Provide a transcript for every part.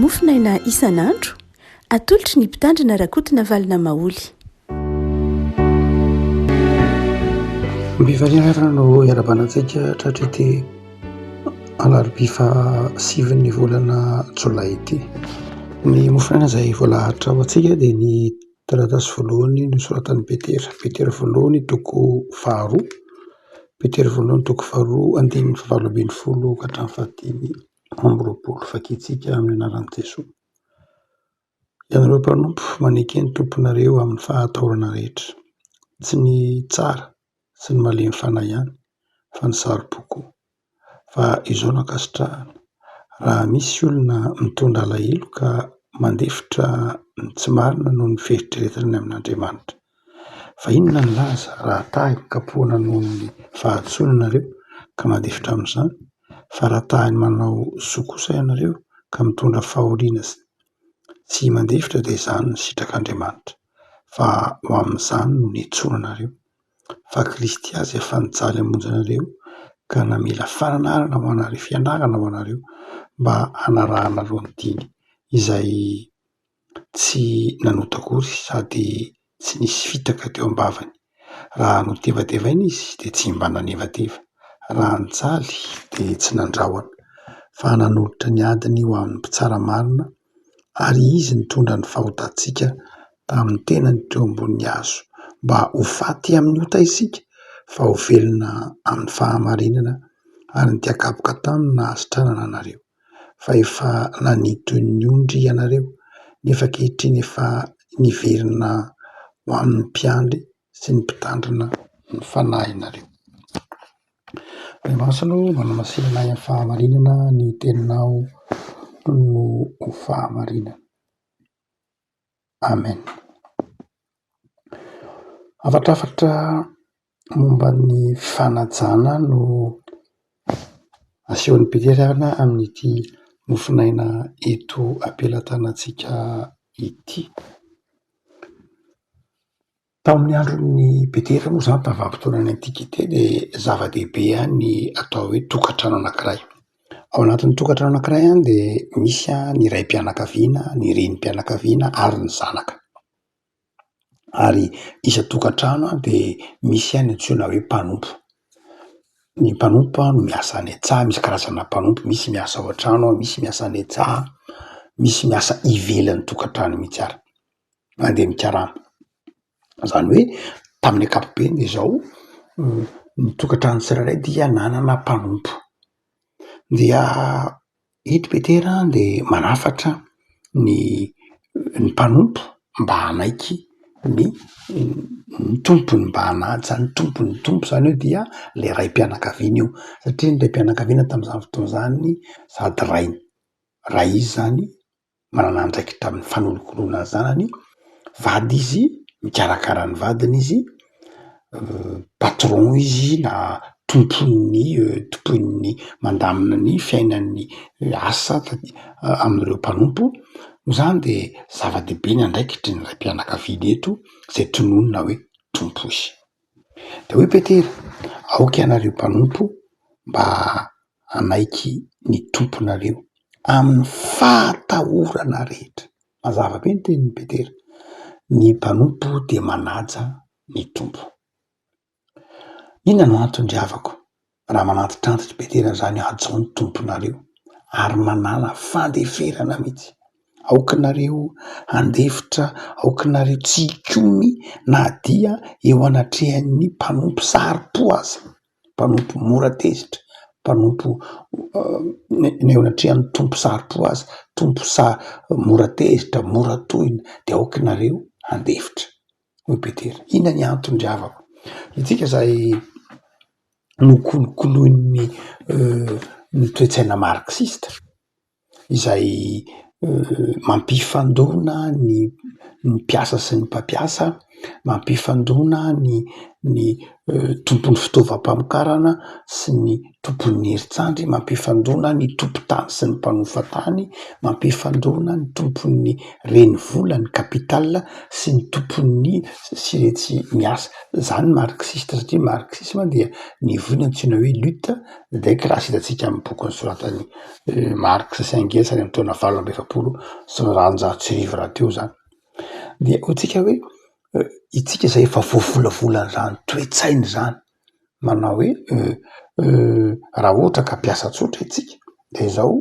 mofinaina isan'andro atolotry ny mpitandrina rakotina valina maoly. Mivaliana no iarabanantsika tratrity alarobia fa 7 volana jolay ity. Ny mofinaina izay voalahatra ho antsika dia ny taratasy voalohany nosoratan'i Petera voalohany toko 2, Petera voalohany toko 2 andininy 7 ka hatramin'ny 15 fakitsika amin'ny anaran'i Jesosy. Ianareo mpanompo, manaiky ny tomponareo amin'ny fahatahorana rehetra, tsy ny tsara sy ny malemy fanahy ihany fa ny saro-poko. Fa izao no ankasitrahana, raha misy olona mitondra alahelo ka mandefitra ny tsy marina noho ny fieritreretany amin'Andriamanitra, fa inona ny laza raha tahay kapohana noho ny fahatsorana ianareo ka mandefitra amin'izany? Fa raha tahay manao zo kosa ianareo ka mitondra fahoriana tsy mandefitra dia izany ny sitrak'Andriamanitra, fa ho amin'izany no niantsoana anareo. Fa Kristy aza efa nijaly hamonjy anareo ka namela fananarana ho anareo, fianarana ho anareo mba hanarahana alohan'ny diny izay tsy nanotakory sady tsy nisy fitaka teo am-bavany. Raha notevatevaina izy dia tsy mba naneva-teva, raha nijaly dia tsy nandrahoana, fa nanolotra ny adiny ho amin'ny mpitsara marina, ary izy nitondra ny fahotantsika tamin'ny tenany teo ambonin'ny hazo mba ho faty amin'ny ota isika fa ho velona amin'ny fahamarinana, ary nitiakapoka taminy nahasitranana anareo. Fa efa nanito ny ondry ianareo nefa ankehitriny efa niverina ho amin'ny mpiandry sy ny mpitandrina ny fanahy anareo. Andriamasina manamasinana amin'ny fahamarinana ny teninao no ho fahamarinana. Amen. Afatrafatra momba ny fanajana no asehon'ny Petera amin'ity mofinaina eto ampelantanantsika ity. Tamin'ny andron'ny Petera moa izany tamin'ny vanim-potoanan'ny antikite dia zava-dehibe ny atao hoe tokantrano anankiray. Ao anatin'ny tokantrano anankiray dia misy ny raim-pianakaviana, ny renim-pianakaviana ary ny zanaka. Ary isan-tokantrano dia misy ny antsoina hoe mpanompo. Ny mpanompo no miasa any an-tsaha, misy karazana mpanompo, misy miasa ao an-trano, misy miasa any an-tsaha, misy miasa ivelan'ny tokantrano mihitsy ary mandeha mikarama. Izany hoe tamin'ny ankapobeny dia izao ny tokantrano tsirairay dia nanana mpanompo. Dia ito Petera dia manafatra ny mpanompo mba hanaiky ny tompony, mba hanaja ny tompony. Ny tompo izany hoe dia ilay raim-pianakaviana io, satria ny raim-pianakaviana tamin'izany fotoana izany sady rainy. Raha izy izany manana andraikitra amin'ny fanolokoloana ny zanany, vady izy, mikarakara ny vadiny izy, patron izy na tompon'ny mandamina ny fiainan'ny asa amin'ireo mpanompo. Izany dia zava-dehibe ny andraikitry ny raim-pianakaviana eto izay tononona hoe tompo izy. Dia hoe Petera, aoka ianareo mpanompo mba hanaiky ny tomponareo amin'ny fahatahorana rehetra. Mazava be ny tenin'i Petera, ny mpanompo dia manaja ny tompo. Inona no antony havako raha manantitrantitra Petera izany hajaony tomponareo ary manana fandeferana mihitsy? Aokanareo handefitra, aokanareo tsy hikomy na dia eo anatrehan'ny mpanompo saro-po aza, mpanompo mora tezitra, mpanompo ny eo anatrehan'ny tompo saro-po aza, tompo mora tezitra, mora tohina, dia aokanareo handefitra. Hoy Petera, inona ny antony havako? Itsika izay nokolokoloin'ny ny toe-tsaina marksista izay mampifandona ny mpiasa sy ny mpampiasa mampifandona ny tompon'ny fitaovam-pamokarana sy ny tompon'ny herintsandry, mampifandona ny tompo-tany sy ny mpanofa-tany, mampifandona ny tompon'ny renivola, ny kapitala sy ny tompon'ny siretsy miasa. Zany marxiste, satria marxisme dia nivoina antsoina hoe lutte des classes, hitantsika amin'ny boky nosoratan'ny Marx sy Engels any amin'ny taona 1800 sy 1900 raha teo zany. Dia hoantsika hoe itsika zay efa voavolavolan'ny zany toe-tsainy zany, manao hoe raha ohatra ka mpiasa tsotra itsika de zao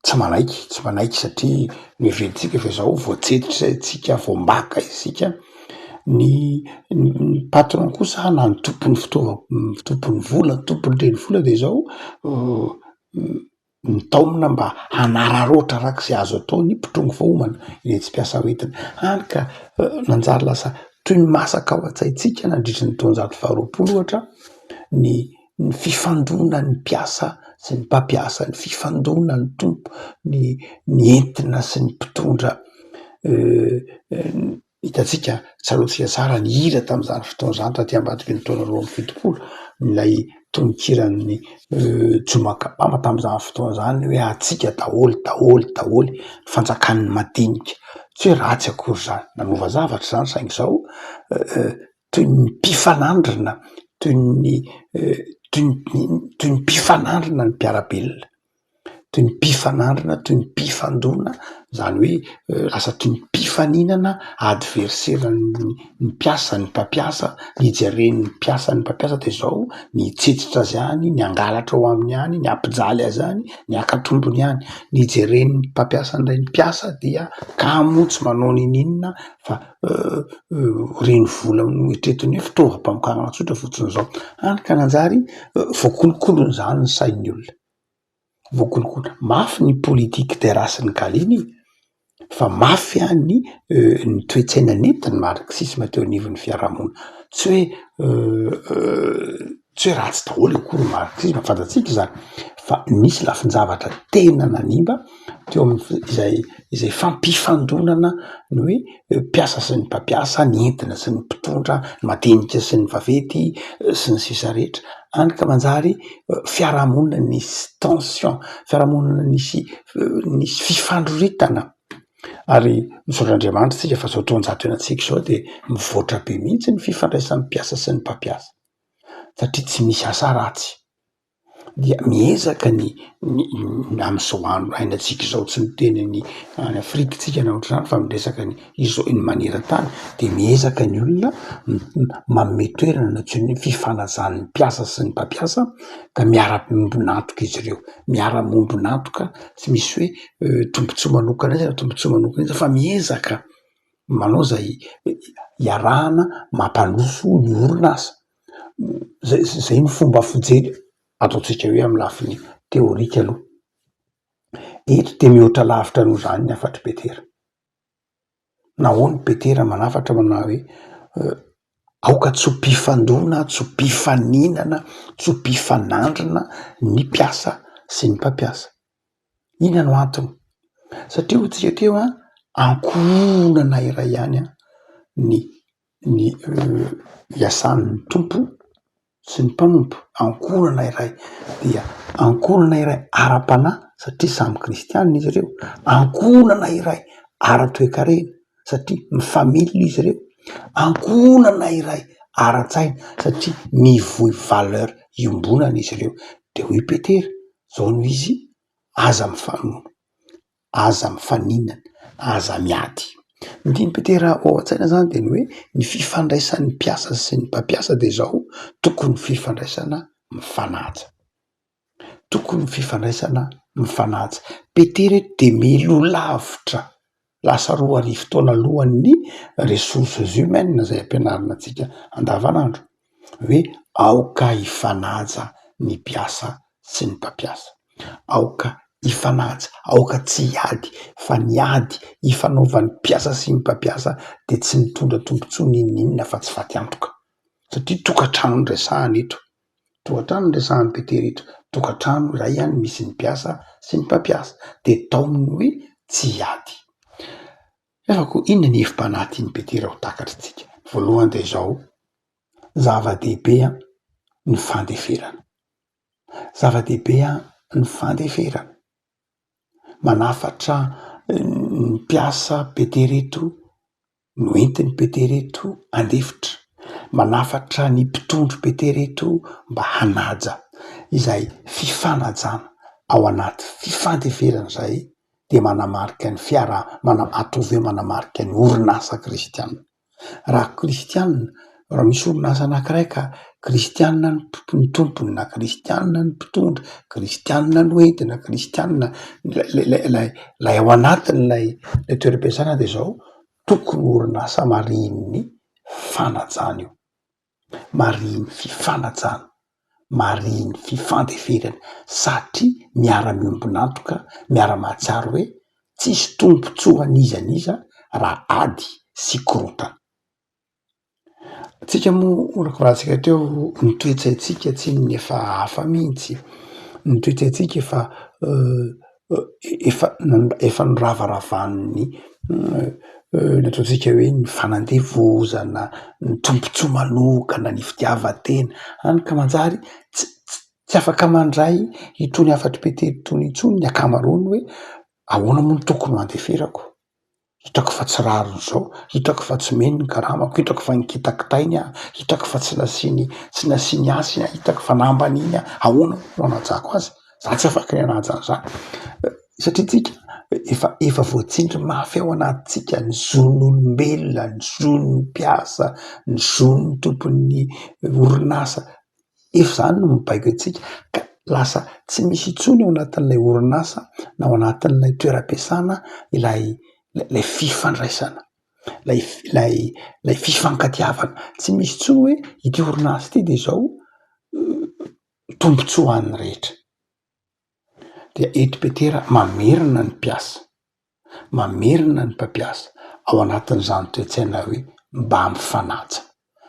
tsy manaiky satria nivelintsika fa zao voatsetitra itsika, voambaka isika. Ny patron kosa na ny tompon'ny tompon'ny vola, ny tompon'ny renivola de zao mitaomina mba hanararoatra arak'izay azo atao ny mpitrongy vahoomana, ilay tsy mpiasa hoentina. Hany ka nanjary lasa toy ny masaka ao an-tsaintsika nandritra ny taonjato faha roapolo ohatra ny fifandona ny mpiasa sy ny mpampiasa, ny fifandona ny tompo, ny entina sy ny mpitondra. Hitantsika tsaroantsika tsara ny hira tamin'izany fotoan'izany taty ambadiky ny taona 2020 nilay tonikiran'ny Joma Kapama tamin'izany fotoan'izany hoe atsika daholy fanjakan'ny madinika. Tsy hoe ratsy akory zany, nanova zavatra zany saingy zao toy ny mpifanandrina, toy ny mpifanandrina ny mpiarabelona, toy ny mpifanandrina, toy ny mpifandona, zany hoe lasa toy ny mpifaninana adversaire-ny mpiasa, ny mpampiasa, nijeren'ny mpiasa ny mpampiasa de zao nitsetitra azy any, ny angalatra ho aminy any, ny ampijaly azy any, ny akatrombony any, nijeren'ny mpampiasa ndray ny mpiasa dia kamotsy manao ninina fa reny vola etretony hoe fitaovam-pamokarana tsotra fotsiny zao. Hany ka nanjary voakolokolony zany ny sain'ny olona, voakolokolony mafy ny politique de race ny galiny, fa mafy any ny toe-tsaina nentin'ny marxisme teo anivon'ny fiarahamonina. Tsy hoe ratsy daholo akory marxisme, fantatsika zany, fa nisy lafin-javatra tena nanimba teo izay fampifandonana ny hoe mpiasa sy ny mpampiasa, ny entina sy ny mpitondra, ny madinika sy ny vavety sy ny sisa rehetra. Hany ka manjary fiarahamonina nisy tension, fiarahamonina nisy fifandroritana. Ary misaotr'Andriamanitra tsika fa zao taonjato enatsika zao de mivoatra be mihitsy ny fifandraisan'ny mpiasa sy ny mpampiasa, satria tsy misy asa ratsy. Dia miezaka ny am'izao andro hainatsika zao, tsy ny teny any Afrika tsika na ohatr'izany fa miresaka izao ny maneran-tany, de miezaka ny olona manome toerana natsoin'ny fifanajany mpiasa sy ny mpampiasa ka miara-mombonantoka izy ireo, miara-mombonantoka, tsy misy hoe tombontsoa manokana izy na tombontsoa manokana izy, fa miezaka manao zay iarahana mampandroso ny orinasa. Zay ny fomba fijery ataotsika hoe amin'ny lafiny teorika aloha. Eto de mihoatra lavitra noho zany ny afatry Petera. Nahoany Petera manafatra manao hoe aoka tsy ho mpifandona, tsy ho mpifaninana, tsy ho mpifanandrina ny mpiasa sy ny mpampiasa. Ina no antony? Satria hotsika teo ankohonana iray ihany ny iasan'ny tompo sy ny mpanompo, ankohonana iray, dia ankohonana iray ara-panahy satria samy kristianina izy ireo, ankohonana iray ara-toekarena satria mifamilina izy ireo, ankohonana iray ara-tsaina satria mivohy valeur iombonana izy ireo. De hoy Petera zao no izy aza mifanono, aza mifaninana, aza miady. Ny tiany Petera ao an-tsaina zany de ny hoe ny fifandraisan'ny mpiasa sy ny mpampiasa de zao tokony fifandraisana mifanaja, tokony fifandraisana mifanaja. Petera de milolavitra lasa 2 taona alohan'ny ressources humaines zay ampianarina antsika andavanandro hoe aoka hifanaja ny mpiasa sy ny mpampiasa, aoka hifanaja, aoka tsy hiady fa ny ady hifanaovan'ny mpiasa sy ny mpampiasa de tsy mitondra tombontsoa ninina fa tsy faty antoka, satria tokantrano ny resahany eto, tokantrano ny resahan'ny Petera eto, tokantrano iray ihany misy ny mpiasa sy ny mpampiasa de taoniny hoe tsy hiady. Efa koa inona ny hevim-panahy tiany Petera ho takatritsika? Voalohany de zao, zava-dehibe ny fandeferana. Zava-dehibe ny fandeferana. Manafatra ny mpiasa Petera eto, no entin'ny Petera eto handefitra. Manafatra ny mpitondro Petera eto mba hanaja izay fifanajana ao anaty fifandeferana zay de manamarika ny atovy hoe manamarika ny orinasa kristianina. Raha kristianina, raha misy orinasa anankiray ka kristianina ny tompony na kristianina ny mpitondra, kristianina no entina, kristianina lay ao anatin'lay toeram-piasana de zao tokony orinasa marin'ny fanajana io, mariny fifanajana, mariny fifandeferana satria miara-miombonantoka, miara-mahatsiaro hoe tsisy tombotsoa an'izaniza raha ady sy korontana. Tsika moa rakorantsika teo ny toetsaitsika tsy efa hafa mihitsy, ny toetsaitsika efa noravaravan'ny ataotsika hoe ny fanandevozana, ny tombotsoa manokana, ny fitiavan-tena any ka manjary tsy afaka mandray itony afatry Petera itony intsony ny akamaroany hoe ahoana moa no tokony ho andeferako? Hitako fa tsy rariny zao, hitako fa tsy meno ny karamako, hitako fa nikitako tainy aho, hitako fa tsy nasiany asy aho, hitako fa namban'iny aho, ahoana no hanajako azy? Za tsy afaka hanaja an'izany satria tsika efa voatsindry mafy ao anatintsika ny zon'olombelona, ny zon'ny mpiasa, ny zon'ny tompon'ny orinasa. Efa zany no mibaiko antsika ka lasa tsy misy intsony ao anatin'ilay orinasa na ao anatin'ilay toeram-piasana ilay fifandraisana, lay fifankatiavana. Tsy misy intsony hoe ity orinasa ity de zao tombotsoa an'ny rehetra. De eto Petera mamerina ny mpiasa, mamerina ny mpampiasa ao anatin'izany toe-tsaina hoe mba mifanaja,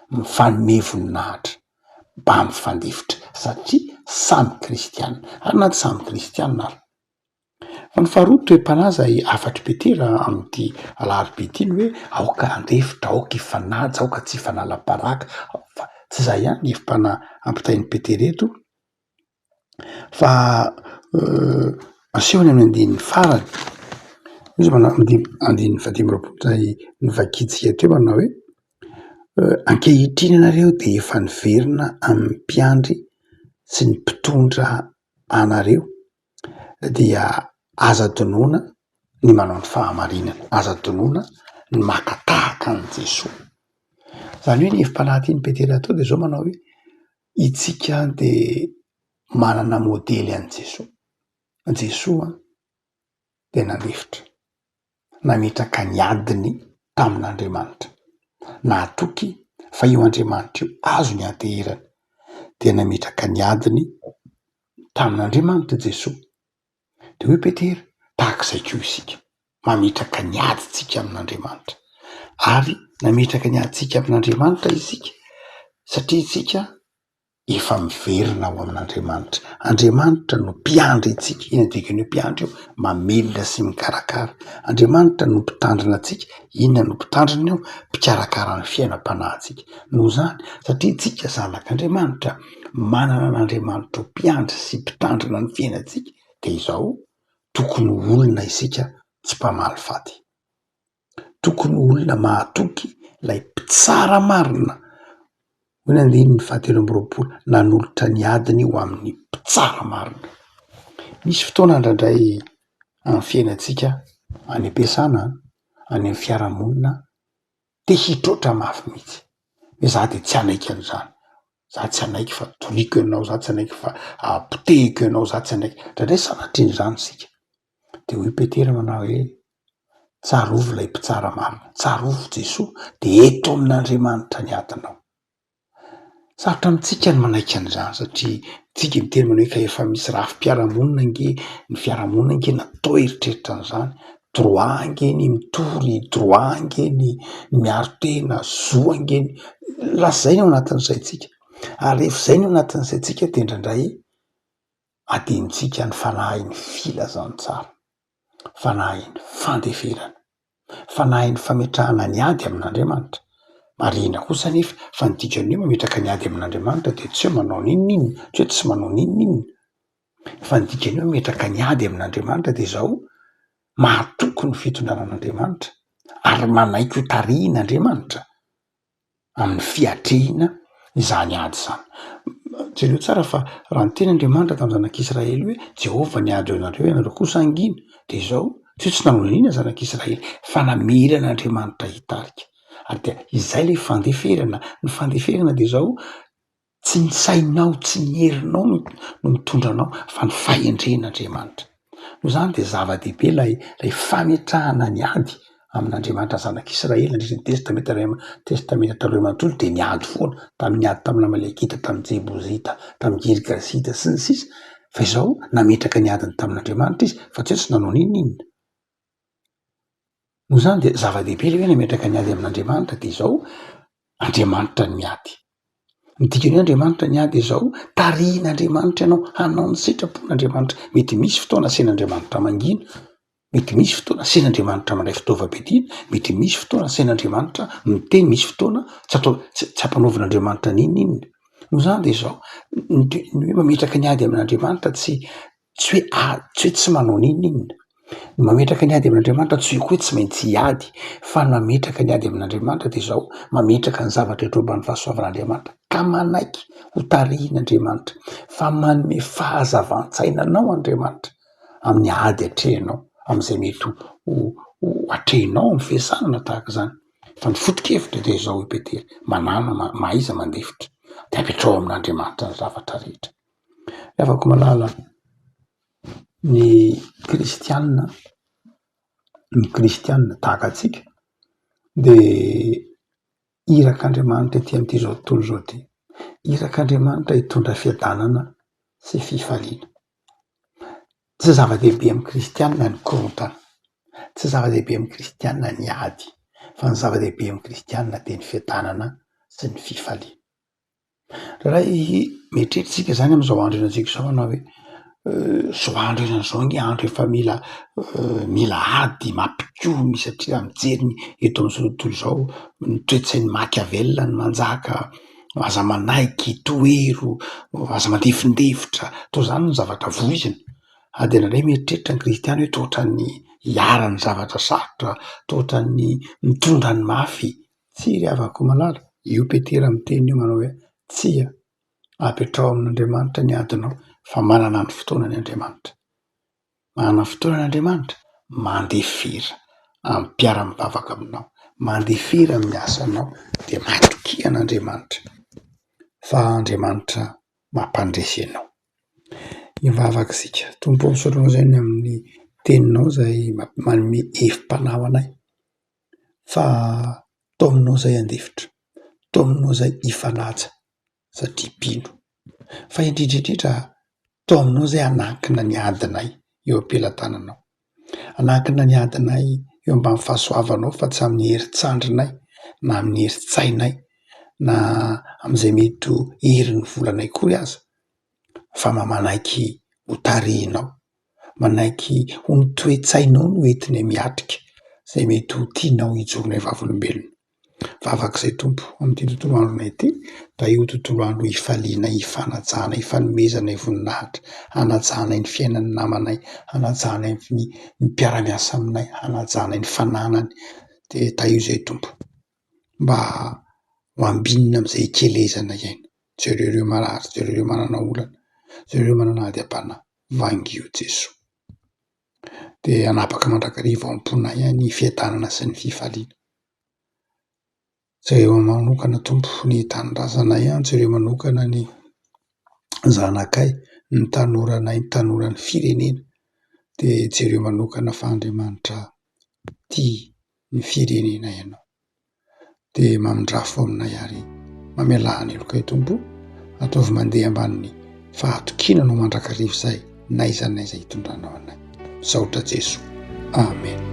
mifanome voninahitra, mba mifandefitra satria samy kristianina. Ary na tsy samy kristianina ary. Fa ny faharoa toe-panahy zay afatry Petera am'ty alarobia ity ny hoe aoka handefitra, aoka hifanaja, aoka tsy hifanala-baraka. Fa tsy zay ihany ny hevim-panahy ampitain'i Petera eto fa asehony amin'ny andininy farany. Izy andininy 18 zay nivakitsika teo manao hoe ankehitriny anareo de efa niverina amin'ny mpiandry sy ny mpitondra anareo dia aza donoina ny manao ny fahamarinana, aza donoina ny maka tahaka an' Jesosy. Zany hoe ny hevim-panahy tian'i Petera atao de zao manao hoe itsika de manana modely an' Jesosy. Jesosy de nandefitra, nametraka ny adiny tamin'Andriamanitra, nahatoky fa io Andriamanitra io azo ny anteherana de nametraka ny adiny tamin'Andriamanitra Jesosy. De hoe Petera tahak'izay koa isika, mametraka ny adintsika amin'Andriamanitra ary nametraka ny adintsika amin'Andriamanitra isika satria isika efa miverina ao amin'Andriamanitra. Andriamanitra no mpiandry antsika. Ina dikany hoe mpiandry io? Mamelona sy mikarakara. Andriamanitra no mpitandrina antsika. Inona no mpitandrina io? Mpikarakara ny fiainam-panahintsika. Noho zany satria tsika zanak'Andriamanitra, manana an'Andriamanitra ho mpiandry sy mpitandrina ny fiainantsika de izao tokony olona isika tsy mpamaly faty, tokony olona mahatoky lay mpitsara marina. Hoy ny 19 nanolotra ny adiny ho amin'ny mpitsara marina. Misy fotoana indraindray amin'ny fiainantsika any am-piasana, any amin'ny fiarahamonina te hitroatra mafy mihitsy. Hoe za de tsy hanaiky an'izany, za tsy hanaiky fa toriko ianao, za tsy hanaiky fa potehiko ianao, za tsy hanaiky. Indraindray sanatrian'izany sika. De hoy Petera manao hoe tsarovo lay mpitsara marina, tsarovo Jesosy de eto amin'Andriamanitra ny adinao. Sarotra amitsika ny manaiky an'izany satria tsika miteny manao hoe ka efa misy rafi-piarahamonina nge, ny fiarahamonina nge natao eritreritra an'izany, droit nge ny mitory, droit nge ny miaro tena, zo nge ny lasa zay ny ao anatin'izay tsika. Ary rehefa zay ny ao anatin'izay tsika de indraindray adinontsika ny fanahin'ny filazantsara, fanahin'ny fandeferana. fanahy ny fametrahana ny ady amin'Andriamanitra. Marina kosa nefa fa ny dikan'io mametraka ny ady amin'Andriamanitra dia tsy hoe manao ninon'inona, tsy hoe tsy manao ninon'inona. Fa ny dikan'io mametraka ny ady amin'Andriamanitra dia izao mahatoko ny fitondranan'Andriamanitra ary manaiky ho tarihin'Andriamanitra amin'ny fiatrehina izany ady izany. Jereo tsara fa raha ny teny'Andriamanitra tamin'ny zanak'Israely hoe Jehovah ny ady eo ianareo, ianareo kosa angina, dia izao tsy nanao ninona zanak'Israely fa nameran'Andriamanitra hitarika. Ary dia izay ilay fandeferana. Ny fandeferana dia izao tsy ny sainao, tsy ny herinao no mitondranao fa ny fahendren'Andriamanitra. Noho izany dia zava-dehibe ilay fametrahana ny ady amin'Andriamanitra zanak'Israely nandritra ny testamenta taloha manontolo dia ny ady foana, tamin'ny ady tamin'ny Amalekita, tamin'ny Jebozita, tamin'ny Girgasita sy ny sisa. Fa izao nametraka ny adiny tamin'Andriamanitra izy fa tsy hoe tsy nanao ninon'inona. Noho izany dia zava-dehibe ilay hoe nametraka ny ady amin'Andriamanitra dia izao Andriamanitra ny ady. Ny dikan'io Andriamanitra ny ady izao tarihin'Andriamanitra ianao hanao ny sitrapon'Andriamanitra. Mety misy fotoana asain'Andriamanitra mangina, mety misy fotoana asain'Andriamanitra mandray fitaovam-piadiana, mety misy fotoana asain'Andriamanitra miteny, misy fotoana tsy hampanaovan'Andriamanitra ninon'inona. Noho izany dia izao ny hoe mametraka ny ady amin'Andriamanitra tsy hoe tsy manao ninon'inona. Ny mametraka ny ady amin'Andriamanitra tsy hoe tsy maintsy hiady, fa ny mametraka ny ady amin'Andriamanitra dia izao mametraka ny zavatra eto ambany fahasoavan'Andriamanitra ka manaiky ho tarihin'Andriamanitra, fa manome fahazavan-tsainanao Andriamanitra amin'ny ady atrehinao, amin'izay mety ho atrehinao amin'ny fiasanana tahaka izany. Fa ny foto-kevitra dia izao Petera, manana maiza mandefitra dia apetrao amin'Andriamanitra ny zavatra rehetra. Afaka malala ny kristianina tahaka antsika dia irak'Andriamanitra ety amin'ity zao tontolo izao ity. Irak'Andriamanitra hitondra fiadanana sy fifaliana. Tsy zava-dehibe amin'ny kristianina ny korontana, tsy zava-dehibe amin'ny kristianina ny ady, fa ny zava-dehibe amin'ny kristianina dia ny fiadanana sy ny fifaliana. Rahay mieritreritsika izany amin'izao andro ianantsika izao na hoe zao andro ianan'izao ny andro efa mila ady mampikomy satria mijery eto amin'izao tontolo izao ny toe-tsain'ny Machiavel ny manjaka, aza manaiky, toero, aza mandefindefitra, toa izany ny zavatra voizina. Dia indraindray mieritreritra ny kristiana hoe toa ohatran'ny hiara ny zavatra sarotra, toa ohatran'ny mitondra ny mafy. Tsy ry havako malala, io Petera miteny io manao hoe tsia, apetrao amin'Andriamanitra ny adinao fa manana ny fotoanany Andriamanitra. Manana ny fotoanany Andriamanitra, mandefera amin'ny mpiara-mivavaka aminao, mandefera amin'ny asanao dia matokian'Andriamanitra fa Andriamanitra mampandresy ianao. Mivavaka isika. Tompo misaotranao izay ny amin'ny teninao izay manome hefim-panahy anay fa tao aminao izay handefitra, tao aminao izay hifanaja satria mpino, fa indrindrandrindra tao aminao izay hanankina ny adinay eo am-pelantananao, hanankina ny adinay eo ambany fahasoavanao fa tsy amin'ny herintsandrinay na amin'ny herin-tsainay na amin'izay mety ho herin'ny volanay kory aza, fa manaiky ho tarihinao, manaiky ho ny toe-tsainao no entinay miatrika izay mety ho tianao hijoronay vavolombelona. Vavak'izay Tompo amin'ity tontolo andronay ity, da io tontolo andro hifalianay, hifanajana, hifanomezanay voninahitra, hanajanay ny fiainan'ny namanay, hanajanay ny mpiara-miasa aminay, hanajanay ny fananany. Dia da io izay Tompo, mba ho ambinina amin'izay hikelezana iaina. Jereo marary, jereo manana olana, jereo manana ady am-panahy, vangio Jesoa. Dia hanapaka mandrakariva ao am-ponay ny fiadanana sy ny fifaliana. Jereo manokana Tompo ny tanindrazanay, jereo manokana ny zanakay, ny tanoranay, ny tanoran'ny firenena, dia jereo manokana fa Andriamanitra tia ny firenena ianao. Dia mamindrafo aminay ary mamelahany elokay Tompo, ataovy mandeha ambanin'ny fahatokinanao mandrakariva izay, naiza naiza hitondranao anay. Saotra Jesoa. Amen.